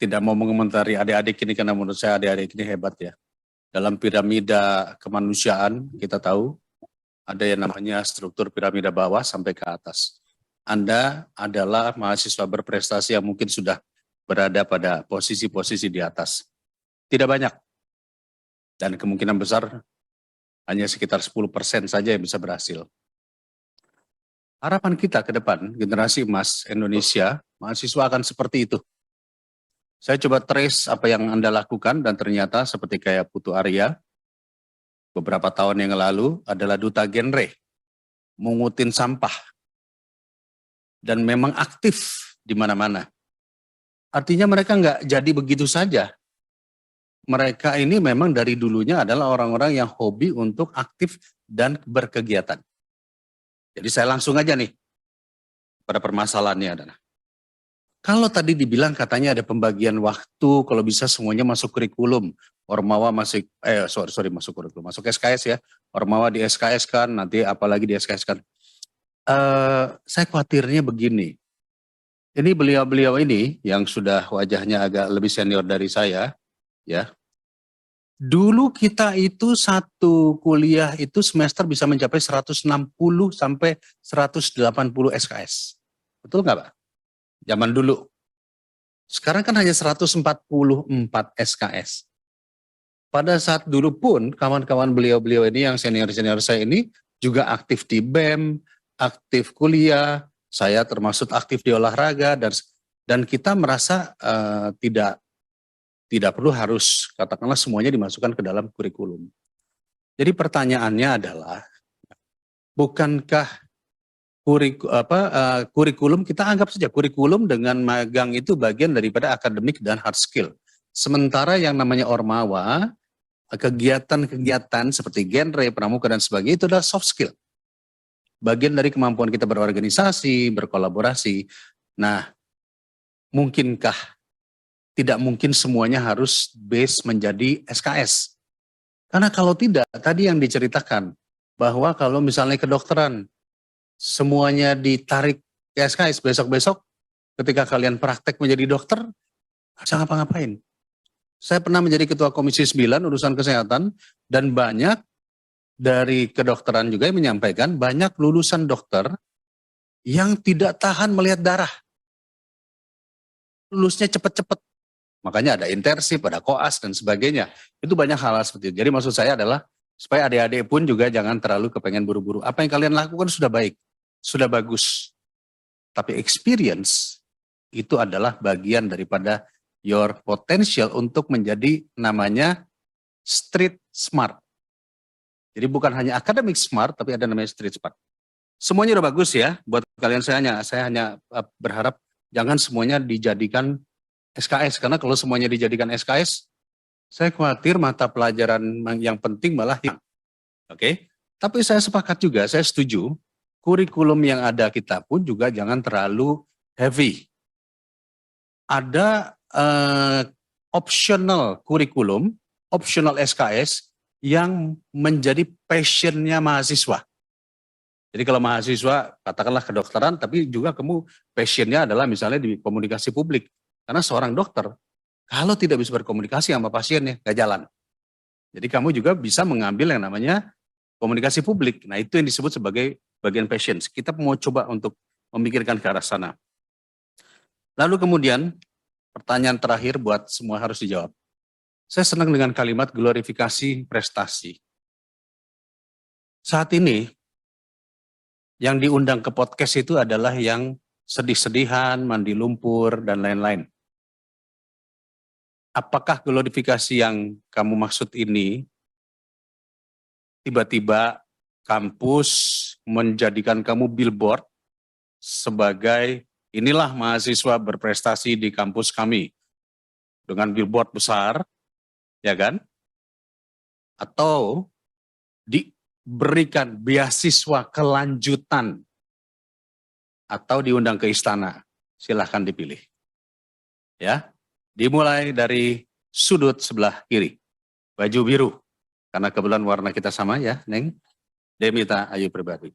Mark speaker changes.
Speaker 1: tidak mau mengomentari adik-adik ini karena menurut saya adik-adik ini hebat ya. Dalam piramida kemanusiaan kita tahu ada yang namanya struktur piramida bawah sampai ke atas. Anda adalah mahasiswa berprestasi yang mungkin sudah berada pada posisi-posisi di atas. Tidak banyak. Dan kemungkinan besar hanya sekitar 10% saja yang bisa berhasil. Harapan kita ke depan, generasi emas Indonesia, mahasiswa akan seperti itu. Saya coba trace apa yang Anda lakukan dan ternyata seperti kayak Putu Arya, beberapa tahun yang lalu adalah duta genre, mengutin sampah, dan memang aktif di mana-mana. Artinya mereka nggak jadi begitu saja. Mereka ini memang dari dulunya adalah orang-orang yang hobi untuk aktif dan berkegiatan. Jadi saya langsung aja nih pada permasalahannya adalah. Kalau tadi dibilang katanya ada pembagian waktu, kalau bisa semuanya masuk kurikulum. Ormawa masuk, masuk kurikulum, masuk SKS ya. Ormawa di SKS kan, nanti apalagi di SKS kan. Saya khawatirnya begini. Ini beliau-beliau ini yang sudah wajahnya agak lebih senior dari saya, ya. Dulu kita itu satu kuliah itu semester bisa mencapai 160 sampai 180 SKS. Betul nggak Pak? Zaman dulu. Sekarang kan hanya 144 SKS. Pada saat dulu pun kawan-kawan beliau-beliau ini yang senior-senior saya ini juga aktif di BEM, aktif kuliah, saya termasuk aktif di olahraga dan kita merasa tidak perlu harus katakanlah semuanya dimasukkan ke dalam kurikulum. Jadi pertanyaannya adalah bukankah kurikulum, kita anggap saja kurikulum dengan magang itu bagian daripada akademik dan hard skill. Sementara yang namanya ormawa, kegiatan-kegiatan seperti genre, pramuka dan sebagainya itu adalah soft skill. Bagian dari kemampuan kita berorganisasi, berkolaborasi. Nah, mungkinkah tidak mungkin semuanya harus base menjadi SKS? Karena kalau tidak, tadi yang diceritakan, bahwa kalau misalnya kedokteran, semuanya ditarik ke SKS besok-besok ketika kalian praktek menjadi dokter, bisa ngapa-ngapain. Saya pernah menjadi ketua komisi 9 urusan kesehatan dan banyak dari kedokteran juga yang menyampaikan banyak lulusan dokter yang tidak tahan melihat darah. Lulusnya cepat-cepat. Makanya ada internship, ada koas dan sebagainya. Itu banyak hal seperti itu. Jadi maksud saya adalah supaya adik-adik pun juga jangan terlalu kepengen buru-buru. Apa yang kalian lakukan sudah baik. Sudah bagus, tapi experience itu adalah bagian daripada your potential untuk menjadi namanya street smart. Jadi bukan hanya academic smart, tapi ada namanya street smart. Semuanya udah bagus ya, buat kalian saya hanya berharap jangan semuanya dijadikan SKS, karena kalau semuanya dijadikan SKS, saya khawatir mata pelajaran yang penting malah hilang. Oke? Tapi saya sepakat juga, saya setuju. Kurikulum yang ada kita pun juga jangan terlalu heavy. Ada optional kurikulum, optional SKS yang menjadi passionnya mahasiswa. Jadi kalau mahasiswa katakanlah kedokteran, tapi juga kamu passionnya adalah misalnya di komunikasi publik. Karena seorang dokter, kalau tidak bisa berkomunikasi sama pasiennya, gak jalan. Jadi kamu juga bisa mengambil yang namanya komunikasi publik. Nah itu yang disebut sebagai bagian passion. Kita mau coba untuk memikirkan ke arah sana. Lalu kemudian pertanyaan terakhir buat semua harus dijawab. Saya senang dengan kalimat glorifikasi prestasi. Saat ini yang diundang ke podcast itu adalah yang sedih-sedihan, mandi lumpur, dan lain-lain. Apakah glorifikasi yang kamu maksud ini tiba-tiba kampus menjadikan kamu billboard sebagai inilah mahasiswa berprestasi di kampus kami dengan billboard besar, ya kan? Atau diberikan beasiswa kelanjutan atau diundang ke istana, silahkan dipilih. Ya, dimulai dari sudut sebelah kiri, baju biru, karena kebetulan warna kita sama ya, Neng. Demita Ayu Pribadi.